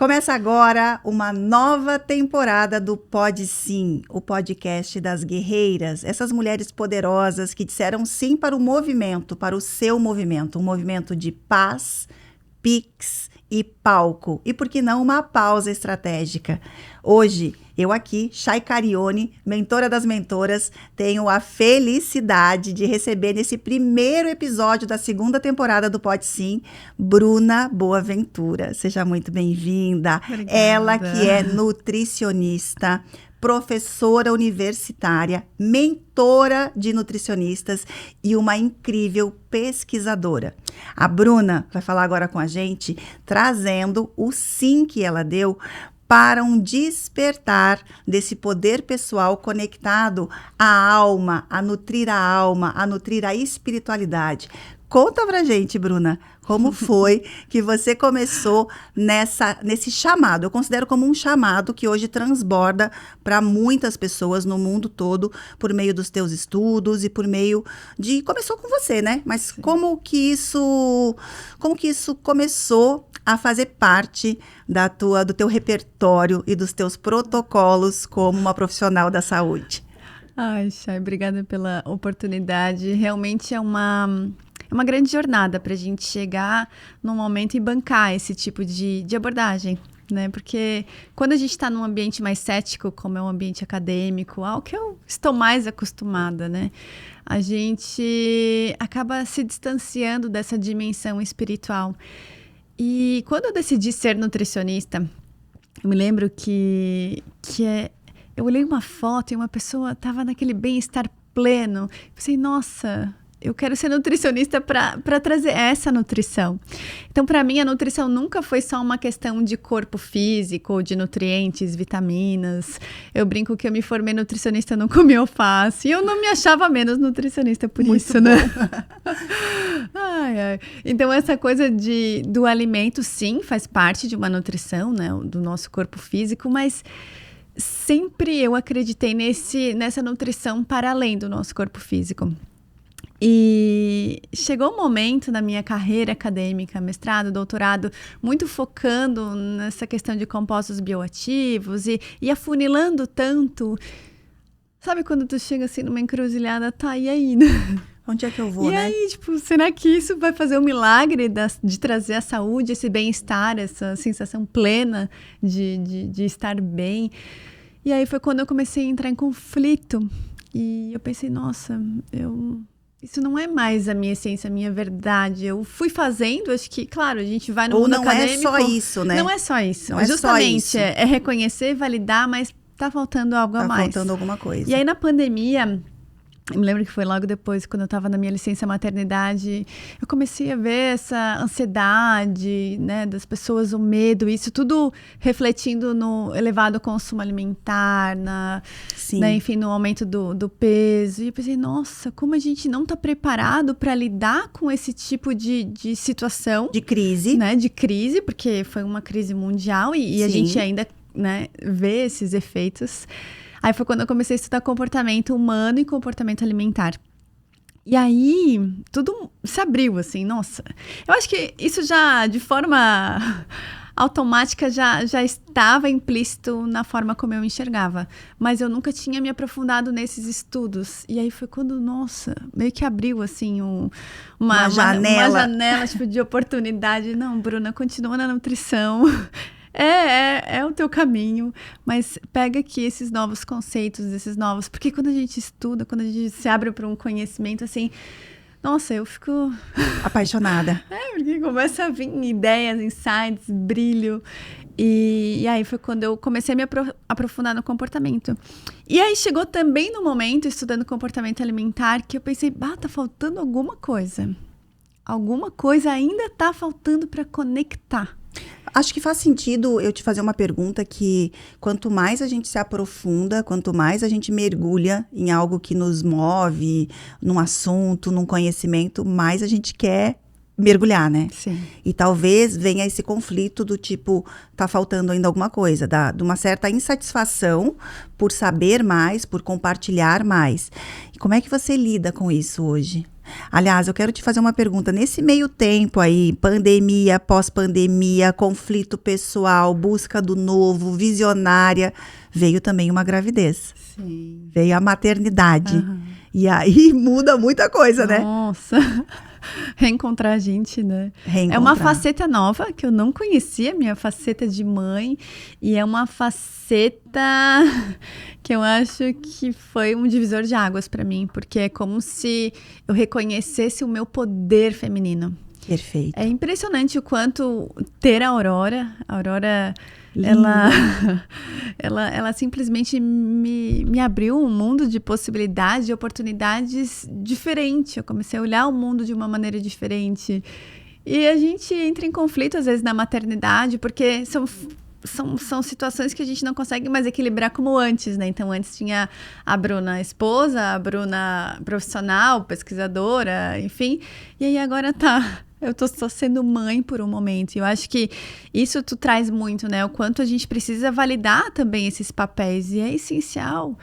Começa agora uma nova temporada do Pode Sim, o podcast das guerreiras, essas mulheres poderosas que disseram sim para o movimento, para o seu movimento, um movimento de paz, pix e palco. E por que não uma pausa estratégica? Hoje, eu aqui, Chay Carione, mentora das mentoras, tenho a felicidade de receber nesse primeiro episódio da segunda temporada do Pode Sim, Bruna Boaventura. Seja muito bem-vinda. Obrigada. Ela que é nutricionista, professora universitária, mentora de nutricionistas e uma incrível pesquisadora. A Bruna vai falar agora com a gente, trazendo o sim que ela deu para um despertar desse poder pessoal conectado à alma, a nutrir a espiritualidade. Conta pra gente, Bruna, como foi que você começou nesse chamado? Eu considero como um chamado que hoje transborda para muitas pessoas no mundo todo, por meio dos teus estudos e por meio de... Começou com você, né? Mas como que isso começou a fazer parte do teu repertório e dos teus protocolos como uma profissional da saúde? Ai, Chay, obrigada pela oportunidade. Realmente é uma grande jornada para a gente chegar num momento e bancar esse tipo de abordagem, né? Porque quando a gente está num ambiente mais cético, como é um ambiente acadêmico, ao que eu estou mais acostumada, né? A gente acaba se distanciando dessa dimensão espiritual. E quando eu decidi ser nutricionista, eu me lembro eu olhei uma foto e uma pessoa estava naquele bem-estar pleno. Pensei, nossa, eu quero ser nutricionista para trazer essa nutrição. Então, para mim, a nutrição nunca foi só uma questão de corpo físico, de nutrientes, vitaminas. Eu brinco que eu me formei nutricionista, não comi alface. E eu não me achava menos nutricionista por Muito isso, bom. né? Ai. Então, essa coisa do alimento, sim, faz parte de uma nutrição, né? Do nosso corpo físico, mas sempre eu acreditei nessa nutrição para além do nosso corpo físico. E chegou um momento na minha carreira acadêmica, mestrado, doutorado, muito focando nessa questão de compostos bioativos e afunilando tanto. Sabe quando tu chega assim numa encruzilhada, tá, e aí? Onde é que eu vou, né? E aí, tipo, será que isso vai fazer o milagre de trazer a saúde, esse bem-estar, essa sensação plena de estar bem? E aí foi quando eu comecei a entrar em conflito. E eu pensei, nossa, isso não é mais a minha essência, a minha verdade. Eu fui fazendo, acho que, claro, a gente vai no mundo acadêmico. Ou não é só isso, né? Não é só isso. Não é justamente, só isso. É reconhecer, validar, mas tá faltando algo a mais. Tá faltando alguma coisa. E aí, na pandemia, eu me lembro que foi logo depois, quando eu estava na minha licença maternidade, eu comecei a ver essa ansiedade, né, das pessoas, o medo, isso tudo refletindo no elevado consumo alimentar, né, enfim, no aumento do peso. E eu pensei, nossa, como a gente não está preparado para lidar com esse tipo de situação. De crise. Né, de crise, porque foi uma crise mundial e a gente ainda, né, vê esses efeitos. Aí foi quando eu comecei a estudar comportamento humano e comportamento alimentar. E aí, tudo se abriu, assim, nossa. Eu acho que isso já, de forma automática, já estava implícito na forma como eu enxergava. Mas eu nunca tinha me aprofundado nesses estudos. E aí foi quando, nossa, meio que abriu, assim, uma janela tipo, de oportunidade. Não, Bruna, continua na nutrição. É o teu caminho, mas pega aqui esses novos conceitos, porque quando a gente estuda, quando a gente se abre para um conhecimento, assim, nossa, eu fico... apaixonada. Porque começa a vir ideias, insights, brilho, e aí foi quando eu comecei a me aprofundar no comportamento. E aí chegou também no momento, estudando comportamento alimentar, que eu pensei, tá faltando alguma coisa ainda tá faltando para conectar. Acho que faz sentido eu te fazer uma pergunta que quanto mais a gente se aprofunda, quanto mais a gente mergulha em algo que nos move, num assunto, num conhecimento, mais a gente quer mergulhar, né? Sim. E talvez venha esse conflito do tipo, tá faltando ainda alguma coisa, de uma certa insatisfação por saber mais, por compartilhar mais. E como é que você lida com isso hoje? Aliás, eu quero te fazer uma pergunta. Nesse meio tempo aí, pandemia, pós-pandemia, conflito pessoal, busca do novo, visionária, veio também uma gravidez. Sim. Veio a maternidade. E aí muda muita coisa, né? Nossa, reencontrar a gente, né? Reencontrar. É uma faceta nova que eu não conhecia, minha faceta de mãe. E é uma faceta que eu acho que foi um divisor de águas para mim. Porque é como se eu reconhecesse o meu poder feminino. Perfeito. É impressionante o quanto ter a Aurora ela simplesmente me abriu um mundo de possibilidades, de oportunidades diferente. Eu comecei a olhar o mundo de uma maneira diferente. E a gente entra em conflito, às vezes, na maternidade, porque são situações que a gente não consegue mais equilibrar como antes, né? Então, antes tinha a Bruna esposa, a Bruna profissional, pesquisadora, enfim. E aí, agora eu tô só sendo mãe por um momento. E eu acho que isso tu traz muito, né? O quanto a gente precisa validar também esses papéis. E é essencial.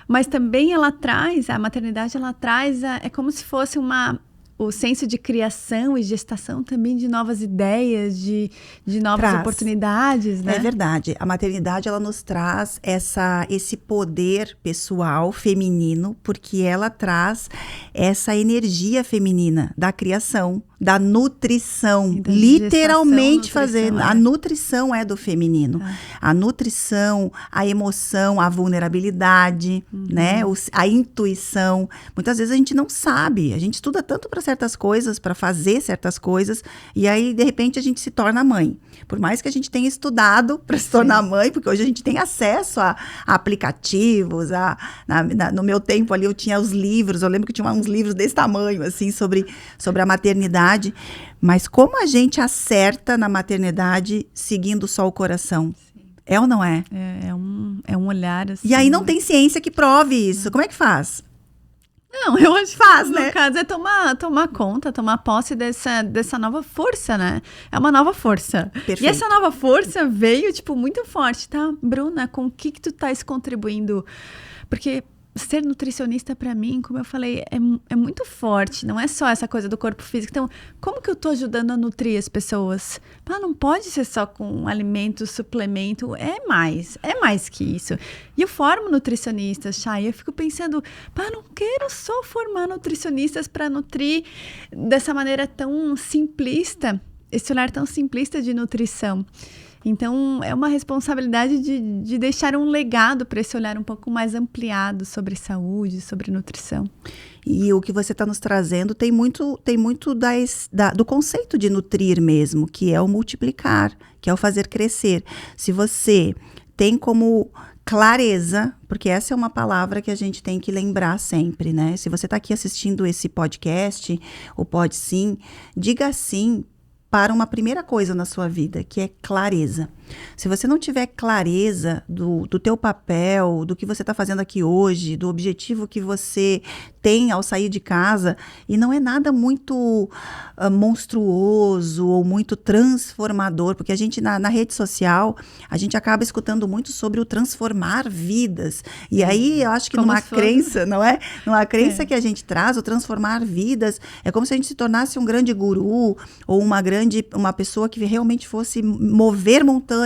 Mas também a maternidade, ela traz, é como se fosse o senso de criação e gestação também de novas ideias, de novas oportunidades, né? É verdade. A maternidade, ela nos traz esse poder pessoal feminino, porque ela traz essa energia feminina da criação, da nutrição, literalmente fazendo. A nutrição é do feminino. A nutrição, a emoção, a vulnerabilidade, né? A intuição. Muitas vezes a gente não sabe. A gente estuda tanto para certas coisas, para fazer certas coisas, e aí, de repente, a gente se torna mãe. Por mais que a gente tenha estudado para se tornar mãe, porque hoje a gente tem acesso a aplicativos, no meu tempo ali eu tinha os livros, eu lembro que tinha uns livros desse tamanho, assim, sobre a maternidade. Mas como a gente acerta na maternidade seguindo só o coração? É ou não é? É um olhar assim. E aí não tem ciência que prove isso. Como é que faz? Não, eu acho que faz, no caso é tomar conta, tomar posse dessa nova força, né? É uma nova força. Perfeito. E essa nova força veio, muito forte, tá? Bruna, com o que tu estás contribuindo? Porque ser nutricionista para mim, como eu falei, é muito forte. Não é só essa coisa do corpo físico. Então, como que eu tô ajudando a nutrir as pessoas? Não pode ser só com alimento, suplemento. É mais que isso. E eu formo nutricionistas, Chay. Eu fico pensando, não quero só formar nutricionistas para nutrir dessa maneira tão simplista, esse olhar tão simplista de nutrição. Então, é uma responsabilidade de deixar um legado para esse olhar um pouco mais ampliado sobre saúde, sobre nutrição. E o que você está nos trazendo tem muito do conceito de nutrir mesmo, que é o multiplicar, que é o fazer crescer. Se você tem como clareza, porque essa é uma palavra que a gente tem que lembrar sempre, né? Se você está aqui assistindo esse podcast, o Pode Sim, diga sim para uma primeira coisa na sua vida, que é clareza. Se você não tiver clareza do teu papel, do que você está fazendo aqui hoje, do objetivo que você tem ao sair de casa, e não é nada muito monstruoso ou muito transformador, porque a gente na rede social, a gente acaba escutando muito sobre o transformar vidas. E aí eu acho que numa crença, não é? Numa crença que a gente traz, o transformar vidas, é como se a gente se tornasse um grande guru ou uma pessoa que realmente fosse mover montanhas.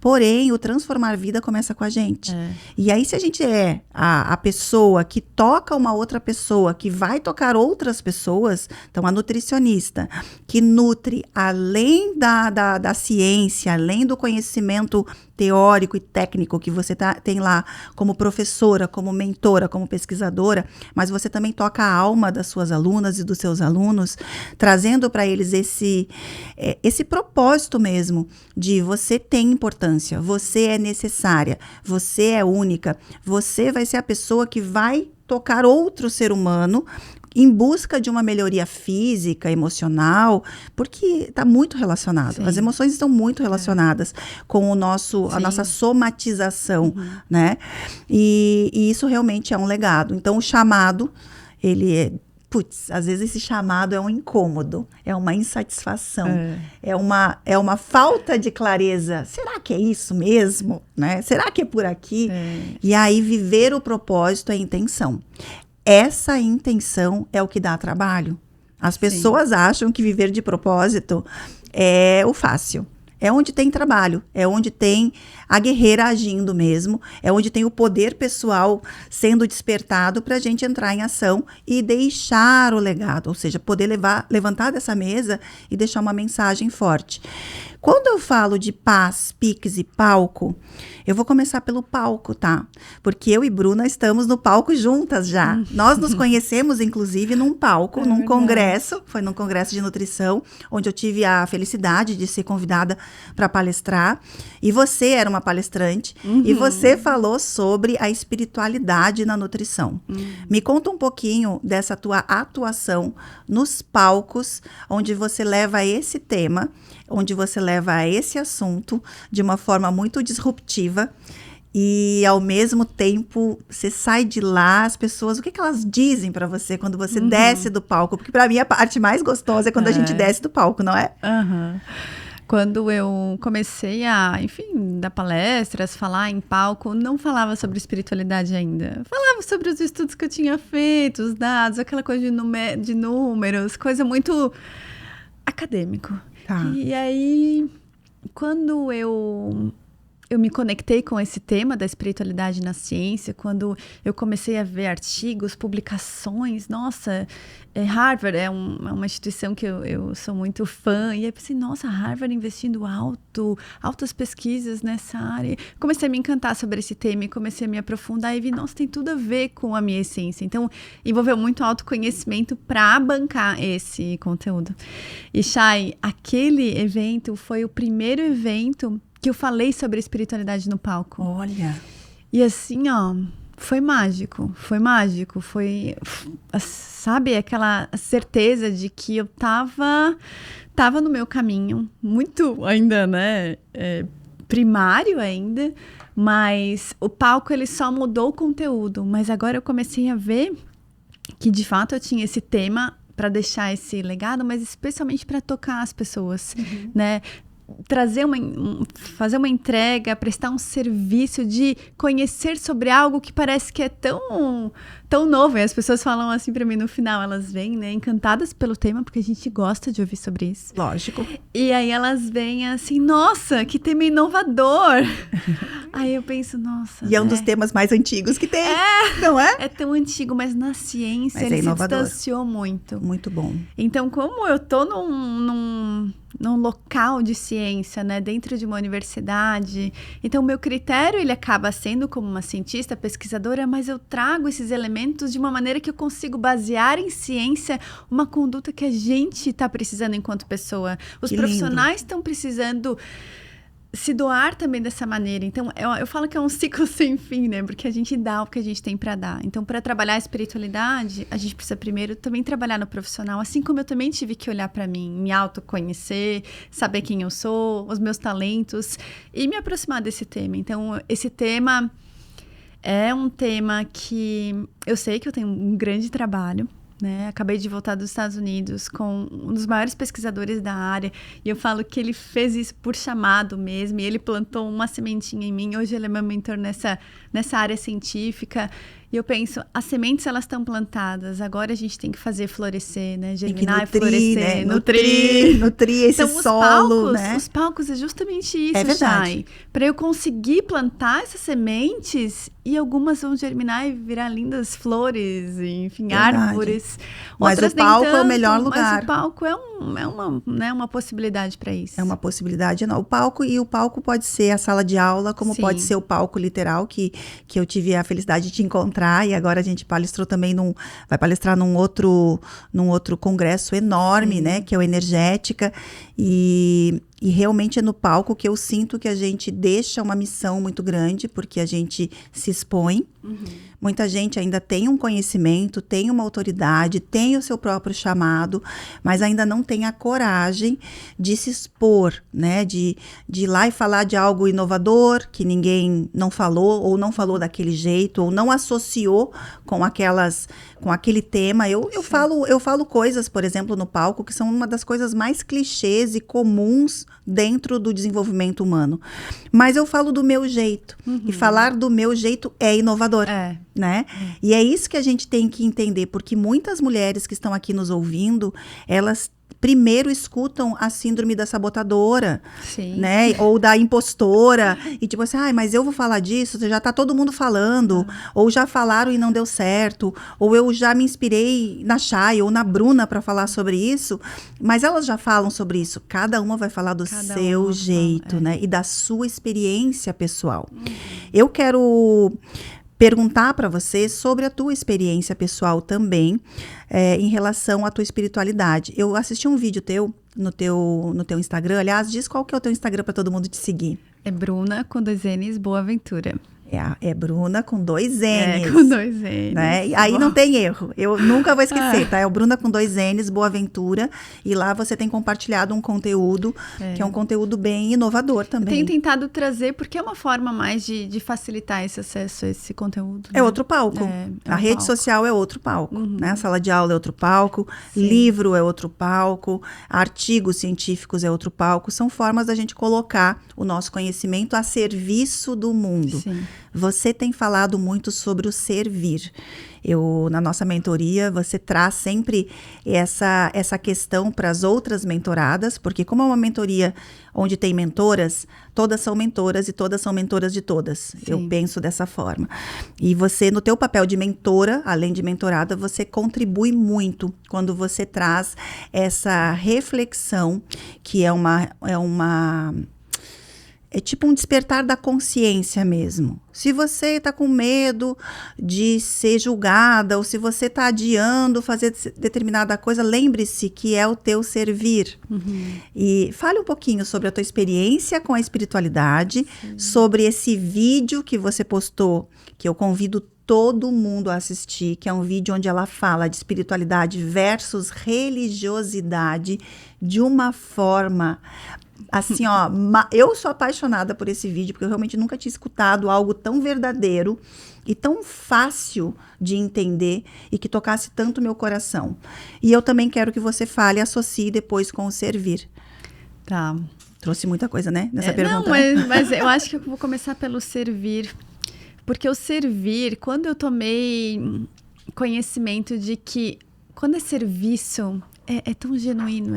Porém, o transformar vida começa com a gente. E aí, se a gente é a pessoa que toca uma outra pessoa, que vai tocar outras pessoas, então a nutricionista, que nutre além da ciência, além do conhecimento teórico e técnico que você tem lá como professora, como mentora, como pesquisadora, mas você também toca a alma das suas alunas e dos seus alunos, trazendo para eles esse propósito mesmo de você tem importância, você é necessária, você é única, você vai ser a pessoa que vai tocar outro ser humano em busca de uma melhoria física, emocional, porque está muito relacionado. Sim. As emoções estão muito relacionadas com a nossa somatização, né? E isso realmente é um legado. Então, o chamado, às vezes esse chamado é um incômodo, é uma insatisfação, é uma falta de clareza. Será que é isso mesmo? Né? Será que é por aqui? E aí, viver o propósito é a intenção. essa intenção é o que dá trabalho. As pessoas acham que viver de propósito é o fácil. É onde tem trabalho, é onde tem a guerreira agindo mesmo, é onde tem o poder pessoal sendo despertado para a gente entrar em ação e deixar o legado, ou seja, poder levantar dessa mesa e deixar uma mensagem forte. Quando eu falo de paz, Pix e palco, eu vou começar pelo palco, tá? Porque eu e Bruna estamos no palco juntas já. Nós nos conhecemos, inclusive, num palco, num congresso, foi num congresso de nutrição, onde eu tive a felicidade de ser convidada para palestrar. E você era uma palestrante, e você falou sobre a espiritualidade na nutrição. Me conta um pouquinho dessa tua atuação nos palcos, onde você leva esse tema, onde você leva esse assunto de uma forma muito disruptiva e, ao mesmo tempo, você sai de lá, as pessoas, o que elas dizem para você quando você desce do palco? Porque, para mim, a parte mais gostosa é quando a gente desce do palco, não é? Quando eu comecei a, enfim, dar palestras, falar em palco, não falava sobre espiritualidade ainda. Falava sobre os estudos que eu tinha feito, os dados, aquela coisa de números, coisa muito acadêmico. Tá. E aí, quando eu me conectei com esse tema da espiritualidade na ciência, quando eu comecei a ver artigos, publicações, nossa, Harvard é uma instituição que eu sou muito fã, e aí pensei, nossa, Harvard investindo altas pesquisas nessa área. Comecei a me encantar sobre esse tema e comecei a me aprofundar e vi, nossa, tem tudo a ver com a minha essência. Então, envolveu muito autoconhecimento para bancar esse conteúdo. E, Chay, aquele evento foi o primeiro evento que eu falei sobre espiritualidade no palco. Olha! E assim, ó, foi mágico, sabe, aquela certeza de que eu tava no meu caminho, muito ainda, né, primário ainda, mas o palco, ele só mudou o conteúdo, mas agora eu comecei a ver que, de fato, eu tinha esse tema para deixar esse legado, mas especialmente para tocar as pessoas, né? Fazer uma entrega, prestar um serviço de conhecer sobre algo que parece que é tão novo. E as pessoas falam assim pra mim no final, elas vêm, né, encantadas pelo tema, porque a gente gosta de ouvir sobre isso. Lógico. E aí elas vêm assim, nossa, que tema inovador. Aí eu penso, nossa. E é um dos temas mais antigos que tem, não é? É tão antigo, mas na ciência ele se distanciou muito. Muito bom. Então, como eu tô num local de ciência, né, dentro de uma universidade, então o meu critério, ele acaba sendo como uma cientista, pesquisadora, mas eu trago esses elementos de uma maneira que eu consigo basear em ciência uma conduta que a gente está precisando enquanto pessoa. Os profissionais estão precisando se doar também dessa maneira. Então, eu falo que é um ciclo sem fim, né? Porque a gente dá o que a gente tem para dar. Então, para trabalhar a espiritualidade, a gente precisa primeiro também trabalhar no profissional, assim como eu também tive que olhar para mim, me autoconhecer, saber quem eu sou, os meus talentos e me aproximar desse tema. Então, esse tema é um tema que eu sei que eu tenho um grande trabalho, né? Acabei de voltar dos Estados Unidos com um dos maiores pesquisadores da área, e eu falo que ele fez isso por chamado mesmo, e ele plantou uma sementinha em mim. Hoje ele é meu mentor nessa área científica, e eu penso, as sementes, elas estão plantadas, agora a gente tem que fazer florescer, né? Germinar e florescer, né? Nutrir esse então, solo, né? Os palcos é justamente isso, é verdade. Para eu conseguir plantar essas sementes, e algumas vão germinar e virar lindas flores, enfim, verdade. Árvores. Mas outras o palco é o melhor lugar. Mas o palco é uma possibilidade para isso. É uma possibilidade, não. O palco pode ser a sala de aula, como Sim. pode ser o palco literal, que eu tive a felicidade de te encontrar, e agora a gente palestrou também vai palestrar num outro congresso enorme, né, que é o Energética, e realmente é no palco que eu sinto que a gente deixa uma missão muito grande, porque a gente se expõe. Muita gente ainda tem um conhecimento, tem uma autoridade, tem o seu próprio chamado, mas ainda não tem a coragem de se expor, né? De ir lá e falar de algo inovador, que ninguém não falou, ou não falou daquele jeito, ou não associou com aquele tema. Eu falo coisas, por exemplo, no palco, que são uma das coisas mais clichês e comuns dentro do desenvolvimento humano. Mas eu falo do meu jeito. E falar do meu jeito é inovador. Né? E é isso que a gente tem que entender, porque muitas mulheres que estão aqui nos ouvindo, elas primeiro escutam a síndrome da sabotadora, né? Ou da impostora. E tipo assim, mas eu vou falar disso, já tá todo mundo falando. Ou já falaram e não deu certo. Ou eu já me inspirei na Chay ou na Bruna para falar sobre isso. Mas elas já falam sobre isso. Cada uma vai falar do seu jeito, né? E da sua experiência pessoal. Eu quero perguntar para você sobre a tua experiência pessoal também, em relação à tua espiritualidade. Eu assisti um vídeo teu no teu Instagram. Aliás, diz qual que é o teu Instagram para todo mundo te seguir. É Bruna com 2 N's, Boaventura. É Bruna com 2 N's. Com 2 N's. Né? Aí não tem erro. Eu nunca vou esquecer, tá? É o Bruna com 2 N's, Boaventura. E lá você tem compartilhado um conteúdo, que é um conteúdo bem inovador também. Tenho tentado trazer, porque é uma forma mais de facilitar esse acesso a esse conteúdo. É outro palco. A rede social é outro palco. Né? A sala de aula é outro palco. Livro é outro palco. Artigos científicos é outro palco. São formas da gente colocar o nosso conhecimento a serviço do mundo. Você tem falado muito sobre o servir. Na nossa mentoria, você traz sempre essa questão para as outras mentoradas, porque como é uma mentoria onde tem mentoras, todas são mentoras e todas são mentoras de todas. Eu penso dessa forma. E você, no teu papel de mentora, além de mentorada, você contribui muito quando você traz essa reflexão, que é tipo um despertar da consciência mesmo. Se você está com medo de ser julgada, ou se você está adiando fazer determinada coisa, lembre-se que é o teu servir. E fale um pouquinho sobre a tua experiência com a espiritualidade, sobre esse vídeo que você postou, que eu convido todo mundo a assistir, que é um vídeo onde ela fala de espiritualidade versus religiosidade de uma forma... Assim, eu sou apaixonada por esse vídeo, porque eu realmente nunca tinha escutado algo tão verdadeiro e tão fácil de entender e que tocasse tanto meu coração. E eu também quero que você fale e associe depois com o servir. Tá. Trouxe muita coisa, né, nessa pergunta. Não, mas eu acho que eu vou começar pelo servir. Porque o servir, quando eu tomei conhecimento de que quando é serviço... É tão genuíno,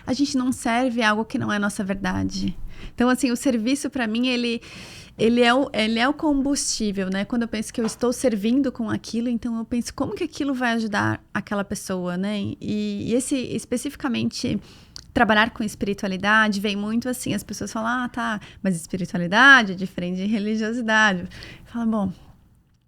a gente não serve algo que não é a nossa verdade. Então, assim, o serviço, para mim, ele é o combustível, né? Quando eu penso que eu estou servindo com aquilo, então eu penso como que aquilo vai ajudar aquela pessoa, né? E esse, especificamente, trabalhar com espiritualidade vem muito assim, as pessoas falam, tá, mas espiritualidade é diferente de religiosidade. Fala, bom...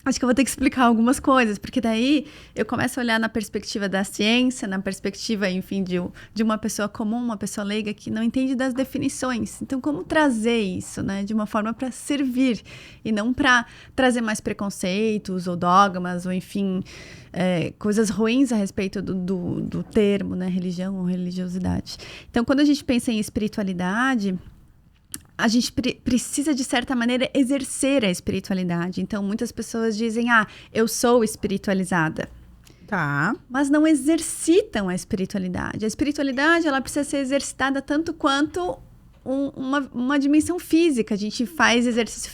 Acho que eu vou ter que explicar algumas coisas, porque daí eu começo a olhar na perspectiva da ciência, na perspectiva, enfim, de uma pessoa comum, uma pessoa leiga que não entende das definições. Então, como trazer isso, né, de uma forma para servir e não para trazer mais preconceitos ou dogmas ou, enfim, coisas ruins a respeito do termo, né, religião ou religiosidade. Então, quando a gente pensa em espiritualidade... A gente precisa, de certa maneira, exercer a espiritualidade. Então, muitas pessoas dizem, eu sou espiritualizada. Tá. Mas não exercitam a espiritualidade. A espiritualidade, ela precisa ser exercitada tanto quanto uma dimensão física. A gente faz exercício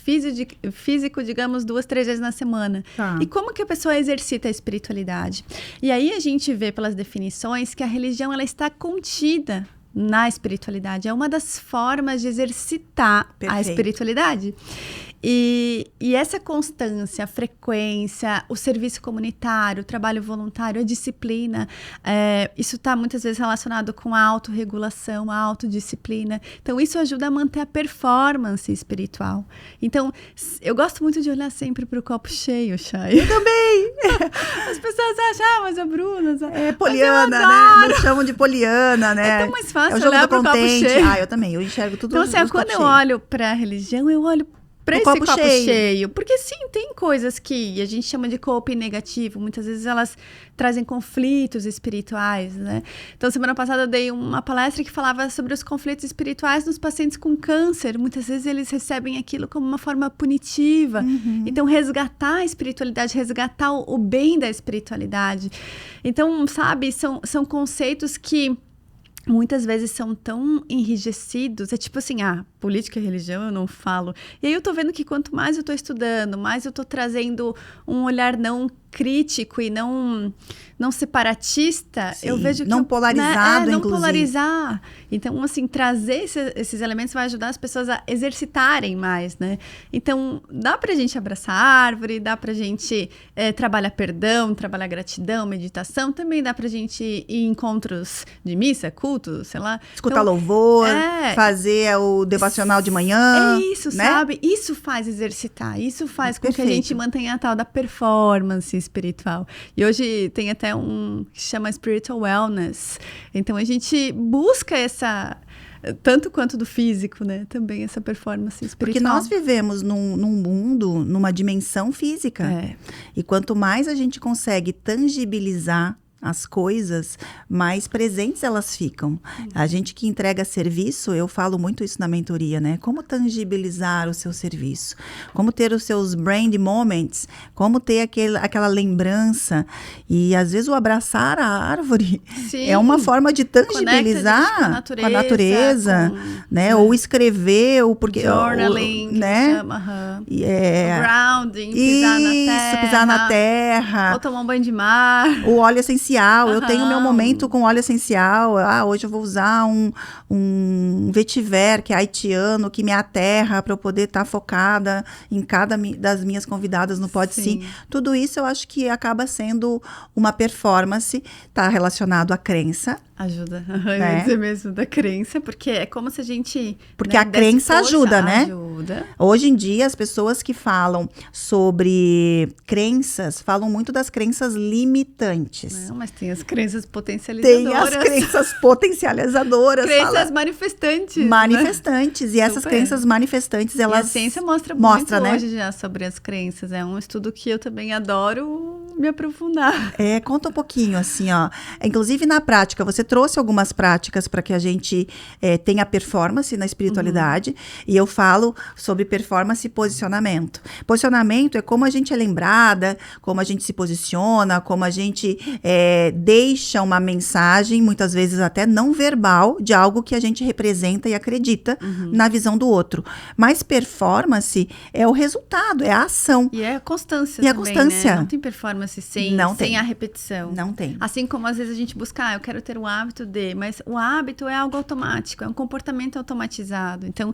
físico, digamos, 2, 3 vezes na semana. Tá. E como que a pessoa exercita a espiritualidade? E aí a gente vê pelas definições que a religião, ela está contida na espiritualidade. É uma das formas de exercitar a espiritualidade. E essa constância, a frequência, o serviço comunitário, o trabalho voluntário, a disciplina, isso está muitas vezes relacionado com a autorregulação, a autodisciplina. Então, isso ajuda a manter a performance espiritual. Então, eu gosto muito de olhar sempre para o copo cheio, Chay. Eu também! As pessoas acham, mas a Bruna... É poliana, né? Nos chamam de poliana, né? É tão mais fácil olhar para o copo cheio. Eu também. Eu enxergo tudo então, assim, quando eu olho para a religião, eu olho para esse copo cheio. Porque sim, tem coisas que a gente chama de coping negativo. Muitas vezes elas trazem conflitos espirituais, né? Então, semana passada eu dei uma palestra que falava sobre os conflitos espirituais nos pacientes com câncer. Muitas vezes eles recebem aquilo como uma forma punitiva. Então, resgatar a espiritualidade, resgatar o bem da espiritualidade. Então, sabe, são conceitos que muitas vezes são tão enrijecidos, é tipo assim, política e religião eu não falo. E aí eu tô vendo que quanto mais eu tô estudando, mais eu tô trazendo um olhar não crítico e não separatista, Sim, eu vejo que... não polarizado, não inclusive. polarizar. Então, assim, trazer esses elementos vai ajudar as pessoas a exercitarem mais, né? Então, dá pra gente abraçar a árvore, dá pra gente trabalhar perdão, trabalhar gratidão, meditação, também dá pra gente ir em encontros de missa, culto, sei lá. Escutar então, louvor, fazer o devocional de manhã. É isso, né? sabe? Isso faz exercitar, isso faz com que a Perfeito. gente mantenha a tal da performance espiritual. E hoje tem até um que chama Spiritual Wellness. Então a gente busca essa, tanto quanto do físico, né? Também essa performance espiritual. Porque nós vivemos num mundo, numa dimensão física. E quanto mais a gente consegue tangibilizar as coisas, mais presentes elas ficam. A gente que entrega serviço, eu falo muito isso na mentoria, né? Como tangibilizar o seu serviço, como ter os seus brand moments, como ter aquela lembrança. E às vezes o abraçar a árvore é uma forma de tangibilizar com a natureza, né? Ou escrever, ou porque journaling, né? Grounding, pisar na terra, ou tomar um banho de mar, o óleo essencial. Eu tenho meu momento com óleo essencial. Hoje eu vou usar um vetiver, que é haitiano, que me aterra para eu poder estar focada em cada das minhas convidadas no Pode Sim. Tudo isso eu acho que acaba sendo uma performance, está relacionado à crença. Ajuda, eu ia dizer mesmo da crença, porque é como se a gente... Porque a crença ajuda, né? Hoje em dia, as pessoas que falam sobre crenças, falam muito das crenças limitantes. Não, mas tem as crenças potencializadoras. Tem as crenças potencializadoras. Crenças manifestantes. Manifestantes. Né? E essas crenças manifestantes, elas... E a ciência mostra muito né? hoje já sobre as crenças. É um estudo que eu também adoro me aprofundar. Conta um pouquinho, assim, ó. Inclusive, na prática, você trouxe algumas práticas para que a gente tenha performance na espiritualidade. E eu falo sobre performance e posicionamento. Posicionamento é como a gente é lembrada, como a gente se posiciona, como a gente deixa uma mensagem, muitas vezes até não verbal, de algo que a gente representa e acredita na visão do outro. Mas performance é o resultado, é a ação. E é a constância também, a constância. Né? Não tem performance sem a repetição. Não tem. Assim como às vezes a gente busca, eu quero ter o hábito de... Mas o hábito é algo automático, é um comportamento automatizado. Então,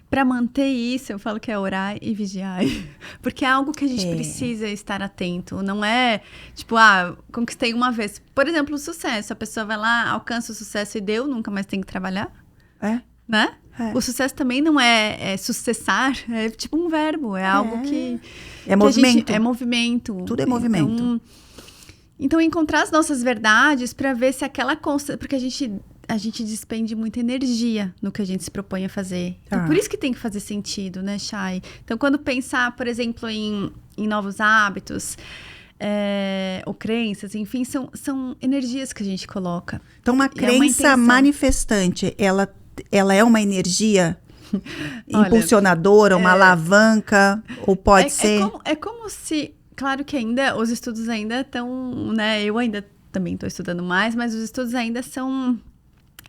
para manter isso, eu falo que é orar e vigiar. Porque é algo que a gente precisa estar atento. Não é, tipo, conquistei uma vez. Por exemplo, o sucesso. A pessoa vai lá, alcança o sucesso e nunca mais tem que trabalhar. Né? O sucesso também não é sucessar, é tipo um verbo. É algo que... É movimento. É movimento. Tudo é movimento. Então, encontrar as nossas verdades para ver se aquela constância... Porque a gente despende muita energia no que a gente se propõe a fazer. Então, por isso que tem que fazer sentido, né, Chay? Então, quando pensar, por exemplo, em novos hábitos, ou crenças, enfim, são energias que a gente coloca. Então, uma crença manifestante, ela é uma energia impulsionadora, uma alavanca, ou pode ser... É como se... Claro que ainda, os estudos ainda estão, né? Eu ainda também estou estudando mais, mas os estudos ainda são...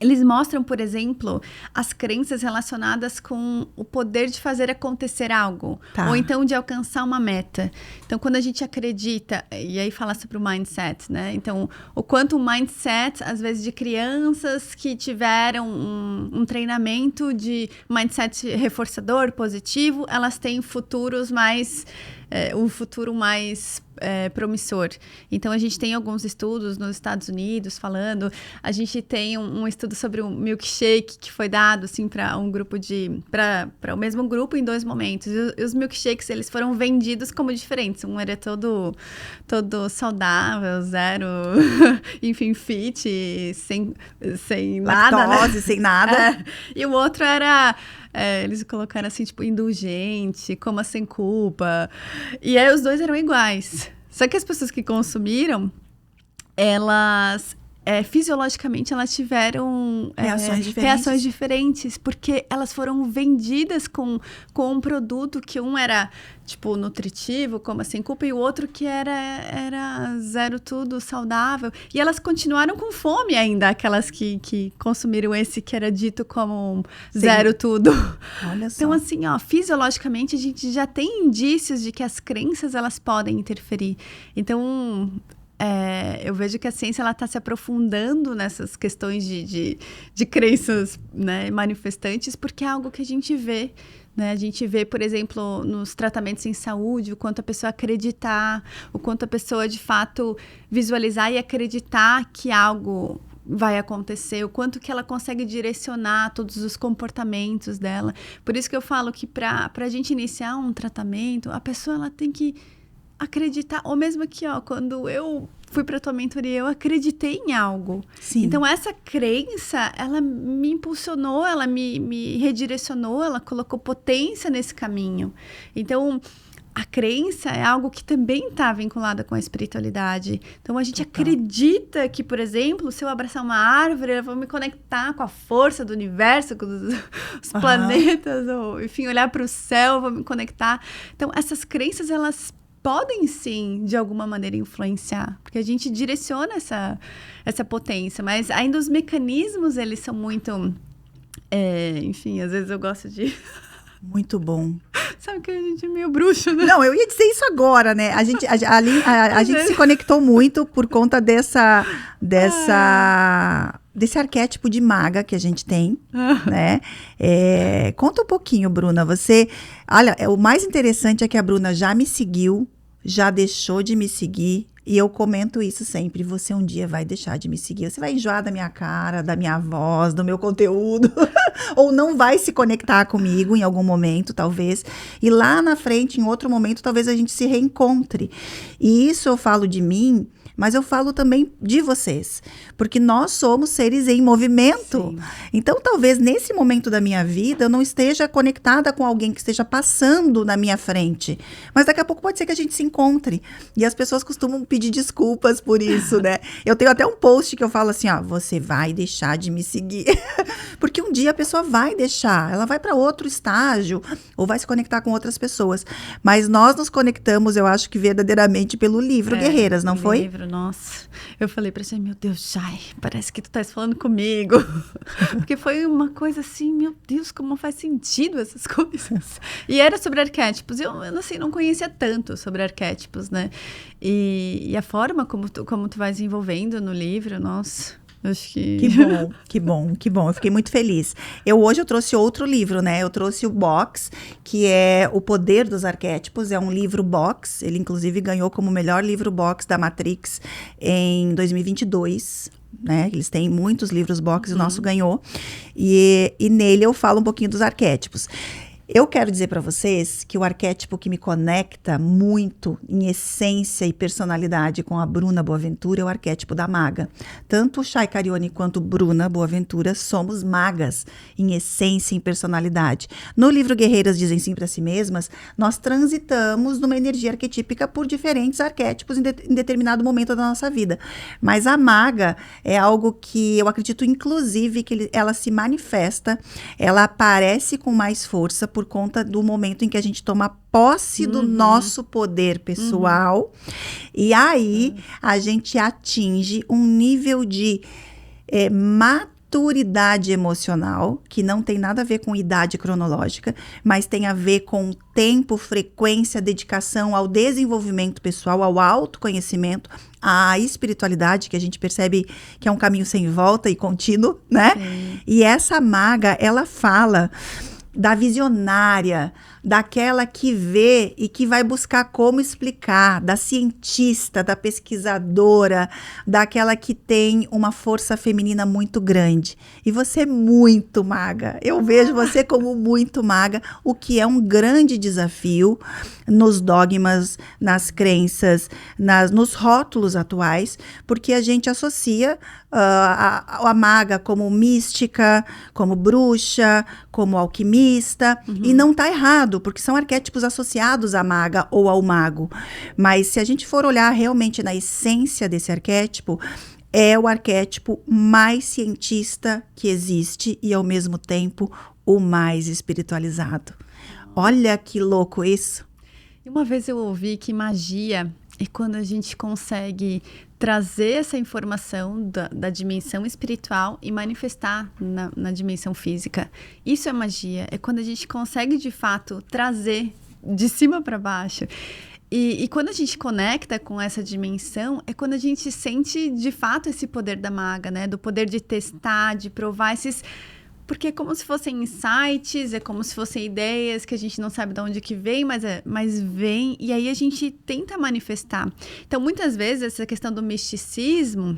Eles mostram, por exemplo, as crenças relacionadas com o poder de fazer acontecer algo. Ou então de alcançar uma meta. Então, quando a gente acredita... E aí fala sobre o mindset, né? Então, o quanto o mindset, às vezes, de crianças que tiveram um treinamento de mindset reforçador, positivo, elas têm futuros mais... um futuro mais promissor. Então, a gente tem alguns estudos nos Estados Unidos falando, a gente tem um estudo sobre um milkshake que foi dado, assim, para um grupo para o mesmo grupo em 2 momentos. E os milkshakes, eles foram vendidos como diferentes. Um era todo saudável, zero, enfim, fit, sem nada, lactose, né? Sem nada. E o outro era... eles colocaram assim, tipo, indulgente, coma sem culpa. E aí os 2 eram iguais. Só que as pessoas que consumiram, elas fisiologicamente elas tiveram reações diferentes, porque elas foram vendidas com um produto que um era, tipo, nutritivo, como assim, culpa, e o outro que era zero tudo, saudável. E elas continuaram com fome ainda, aquelas que consumiram esse que era dito como zero tudo. Olha só. Então, assim, fisiologicamente a gente já tem indícios de que as crenças, elas podem interferir. Então, eu vejo que a ciência está se aprofundando nessas questões de crenças, né, manifestantes, porque é algo que a gente vê. Né? A gente vê, por exemplo, nos tratamentos em saúde, o quanto a pessoa acreditar, o quanto a pessoa, de fato, visualizar e acreditar que algo vai acontecer, o quanto que ela consegue direcionar todos os comportamentos dela. Por isso que eu falo que para a gente iniciar um tratamento, a pessoa ela tem que acreditar, ou mesmo aqui, quando eu fui para tua mentoria, eu acreditei em algo. Sim. Então, essa crença, ela me impulsionou, ela me redirecionou, ela colocou potência nesse caminho. Então, a crença é algo que também está vinculada com a espiritualidade. Então, a gente acredita que, por exemplo, se eu abraçar uma árvore, eu vou me conectar com a força do universo, com os planetas, ou, enfim, olhar para o céu, vou me conectar. Então, essas crenças, elas podem sim, de alguma maneira, influenciar, porque a gente direciona essa potência, mas ainda os mecanismos, eles são muito, enfim, às vezes eu gosto de... Muito bom. Sabe que a gente é meio bruxo, né? Não, eu ia dizer isso agora, né? A gente se conectou muito por conta desse arquétipo de maga que a gente tem, né? Conta um pouquinho, Bruna. Olha, o mais interessante é que a Bruna já me seguiu, já deixou de me seguir. E eu comento isso sempre, você um dia vai deixar de me seguir, você vai enjoar da minha cara, da minha voz, do meu conteúdo, ou não vai se conectar comigo em algum momento, talvez, e lá na frente, em outro momento, talvez a gente se reencontre. E isso eu falo de mim, mas eu falo também de vocês, porque nós somos seres em movimento. Sim. Então, talvez nesse momento da minha vida, eu não esteja conectada com alguém que esteja passando na minha frente, mas daqui a pouco pode ser que a gente se encontre, e as pessoas costumam pedir desculpas por isso, né? Eu tenho até um post que eu falo assim, você vai deixar de me seguir, porque um dia a pessoa vai deixar, ela vai para outro estágio, ou vai se conectar com outras pessoas, mas nós nos conectamos, eu acho que verdadeiramente pelo livro Guerreiras, não foi? Livro, nossa, eu falei pra você, meu Deus, Jai, parece que tu estás falando comigo, porque foi uma coisa assim, meu Deus, como faz sentido essas coisas, e era sobre arquétipos, eu assim, não conhecia tanto sobre arquétipos, né, e a forma como tu vai desenvolvendo no livro, nossa... Acho que... Que bom. Eu fiquei muito feliz. Hoje eu trouxe outro livro, né? Eu trouxe o Box, que é O Poder dos Arquétipos. É um livro box. Ele, inclusive, ganhou como melhor livro box da Matrix em 2022. Né? Eles têm muitos livros box, o nosso ganhou. E nele eu falo um pouquinho dos arquétipos. Eu quero dizer para vocês que o arquétipo que me conecta muito em essência e personalidade com a Bruna Boaventura é o arquétipo da maga. Tanto o Chay Carione quanto Bruna Boaventura somos magas em essência e em personalidade. No livro Guerreiras Dizem Sim para Si Mesmas, nós transitamos numa energia arquetípica por diferentes arquétipos em determinado momento da nossa vida. Mas a maga é algo que eu acredito, inclusive, que ela se manifesta, ela aparece com mais força por conta do momento em que a gente toma posse do nosso poder pessoal. E aí a gente atinge um nível de maturidade emocional, que não tem nada a ver com idade cronológica, mas tem a ver com tempo, frequência, dedicação ao desenvolvimento pessoal, ao autoconhecimento, à espiritualidade, que a gente percebe que é um caminho sem volta e contínuo, né? Sim. E essa maga, ela fala da visionária, daquela que vê e que vai buscar como explicar, da cientista, da pesquisadora, daquela que tem uma força feminina muito grande. E você é muito maga. Eu vejo você como muito maga, o que é um grande desafio nos dogmas, nas crenças, nos rótulos atuais, porque a gente associa a maga como mística, como bruxa, como alquimista, e não está errado, porque são arquétipos associados à maga ou ao mago. Mas se a gente for olhar realmente na essência desse arquétipo, é o arquétipo mais cientista que existe e, ao mesmo tempo, o mais espiritualizado. Olha que louco isso. E uma vez eu ouvi que magia é quando a gente consegue trazer essa informação da dimensão espiritual e manifestar na dimensão física. Isso é magia. É quando a gente consegue, de fato, trazer de cima para baixo. E quando a gente conecta com essa dimensão, é quando a gente sente, de fato, esse poder da maga, né? Do poder de testar, de provar esses... Porque é como se fossem insights, é como se fossem ideias que a gente não sabe de onde que vem, mas vem, e aí a gente tenta manifestar. Então, muitas vezes, essa questão do misticismo,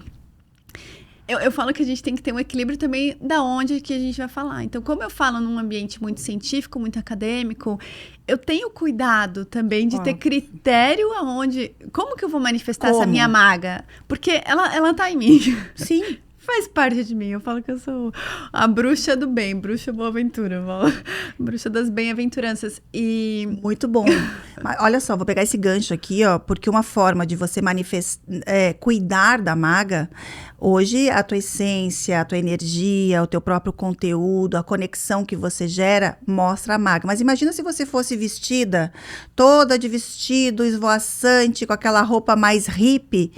eu falo que a gente tem que ter um equilíbrio também da onde que a gente vai falar. Então, como eu falo num ambiente muito científico, muito acadêmico, eu tenho cuidado também de ter critério aonde... Como que eu vou manifestar essa minha maga? Porque ela tá em mim. Sim. Faz parte de mim. Eu falo que eu sou a bruxa do bem, bruxa boa-aventura, bruxa das bem-aventuranças. E... Muito bom. Mas, olha só, vou pegar esse gancho aqui, ó, porque uma forma de você cuidar da maga, hoje a tua essência, a tua energia, o teu próprio conteúdo, a conexão que você gera, mostra a maga. Mas imagina se você fosse vestida, toda de vestido, esvoaçante, com aquela roupa mais hippie.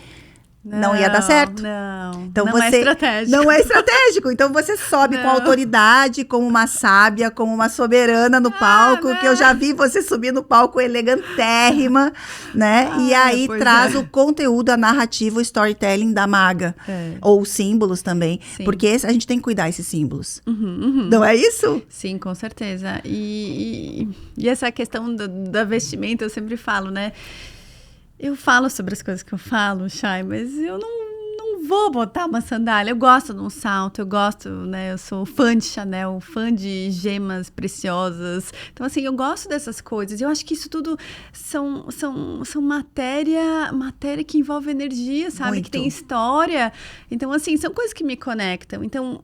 Não ia dar certo? Não, então não é estratégico. Não é estratégico. Então você sobe com autoridade, como uma sábia, como uma soberana no palco, que eu já vi você subir no palco elegantérrima, né? E aí traz o conteúdo, a narrativa, o storytelling da maga. Ou os símbolos também. Sim. Porque a gente tem que cuidar desses símbolos. Não é isso? Sim, com certeza. E essa questão da vestimenta, eu sempre falo, né? Eu falo sobre as coisas que eu falo, Chay, mas eu não vou botar uma sandália. Eu gosto de um salto, eu gosto, né? Eu sou fã de Chanel, fã de gemas preciosas. Então, assim, eu gosto dessas coisas. Eu acho que isso tudo são matéria que envolve energia, sabe? Muito. Que tem história. Então, assim, são coisas que me conectam. Então,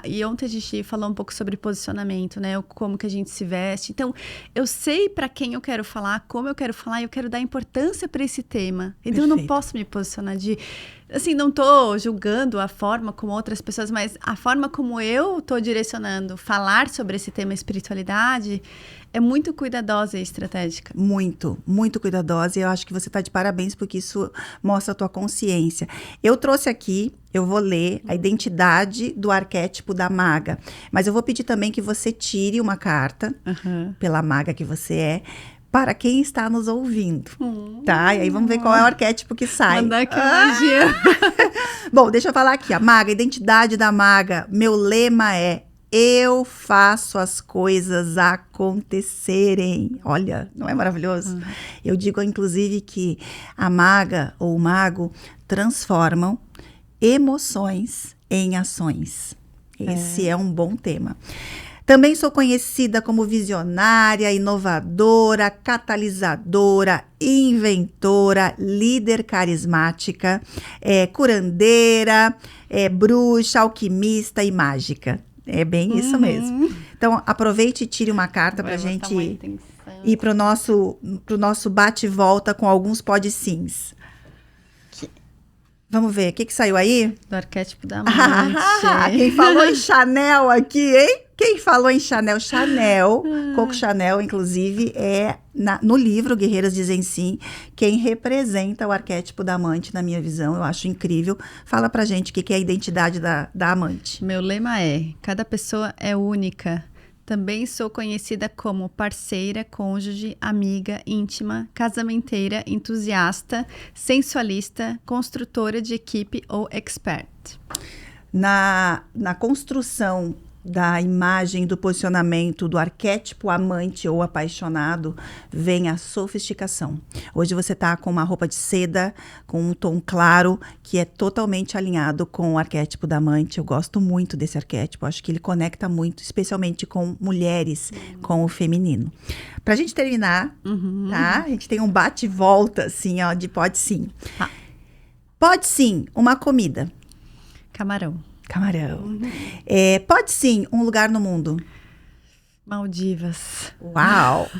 e ontem a gente falou um pouco sobre posicionamento, né? Como que a gente se veste. Então, eu sei para quem eu quero falar, como eu quero falar, e eu quero dar importância para esse tema. Então, eu não posso me posicionar assim, não tô julgando a forma como outras pessoas, mas a forma como eu tô direcionando falar sobre esse tema espiritualidade é muito cuidadosa e estratégica. Muito, muito cuidadosa. E eu acho que você tá de parabéns, porque isso mostra a tua consciência. Eu trouxe aqui, eu vou ler a identidade do arquétipo da maga. Mas eu vou pedir também que você tire uma carta pela maga que você é, para quem está nos ouvindo, tá? E aí vamos ver qual é o arquétipo que sai. Mandar aqui magia. Bom, deixa eu falar aqui, a maga, a identidade da maga. Meu lema é: eu faço as coisas acontecerem. Olha, não é maravilhoso? Eu digo, inclusive, que a maga ou o mago transformam emoções em ações. Esse é um bom tema. Também sou conhecida como visionária, inovadora, catalisadora, inventora, líder carismática, curandeira, bruxa, alquimista e mágica. É bem isso mesmo. Então, aproveite e tire uma carta pra gente ir pro nosso bate e volta com alguns pode sims. Vamos ver, o que saiu aí? Do arquétipo da amante. Quem falou em Chanel aqui, hein? Quem falou em Chanel? Chanel, Coco Chanel, inclusive, é no livro Guerreiras Dizem Sim, quem representa o arquétipo da amante, na minha visão. Eu acho incrível. Fala pra gente o que é a identidade da amante. Meu lema é: cada pessoa é única. Também sou conhecida como parceira, cônjuge, amiga, íntima, casamenteira, entusiasta, sensualista, construtora de equipe ou expert. Na construção da imagem, do posicionamento do arquétipo amante ou apaixonado, vem a sofisticação. Hoje você tá com uma roupa de seda, com um tom claro, que é totalmente alinhado com o arquétipo da amante. Eu gosto muito desse arquétipo, acho que ele conecta muito, especialmente com mulheres, com o feminino. Pra gente terminar, tá? A gente tem um bate e volta, assim, ó, de pode sim. Pode sim, uma comida. Camarão. Pode sim, um lugar no mundo. Maldivas. Uau!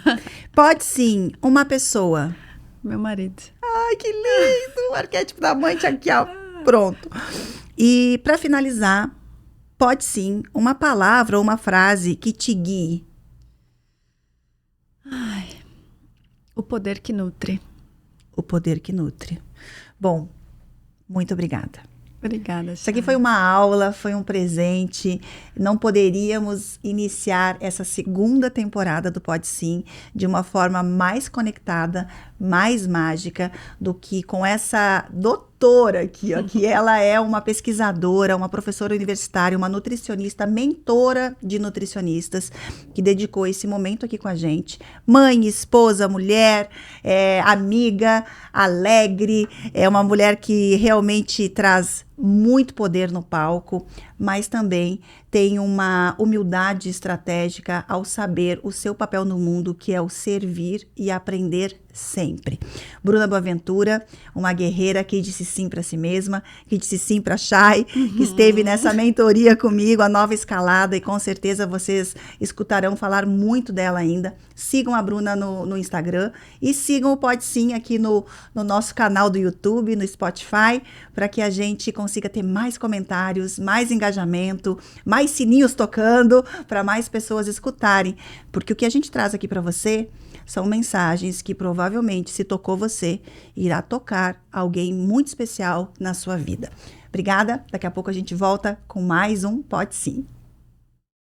Pode sim, uma pessoa. Meu marido. Ai, que lindo! O arquétipo da amante aqui, ó. Pronto. E para finalizar, pode sim, uma palavra ou uma frase que te guie. Ai, o poder que nutre. O poder que nutre. Bom, muito obrigada. Obrigada, Isso aqui foi uma aula, foi um presente. Não poderíamos iniciar essa segunda temporada do Pode Sim de uma forma mais conectada, mais mágica do que com essa doutora aqui, ó, que ela é uma pesquisadora, uma professora universitária, uma nutricionista, mentora de nutricionistas, que dedicou esse momento aqui com a gente. Mãe, esposa, mulher, amiga, alegre, é uma mulher que realmente traz muito poder no palco, mas também tem uma humildade estratégica ao saber o seu papel no mundo, que é o servir e aprender sempre. Bruna Boaventura, uma guerreira que disse sim para si mesma, que disse sim para a Chay, que esteve nessa mentoria comigo, a Nova Escalada, e com certeza vocês escutarão falar muito dela ainda. Sigam a Bruna no Instagram e sigam o Pode Sim aqui no nosso canal do YouTube, no Spotify, para que a gente consiga ter mais comentários, mais engajamento, mais sininhos tocando, para mais pessoas escutarem. Porque o que a gente traz aqui para você são mensagens que provavelmente, se tocou você, irá tocar alguém muito especial na sua vida. Obrigada. Daqui a pouco a gente volta com mais um Pode Sim.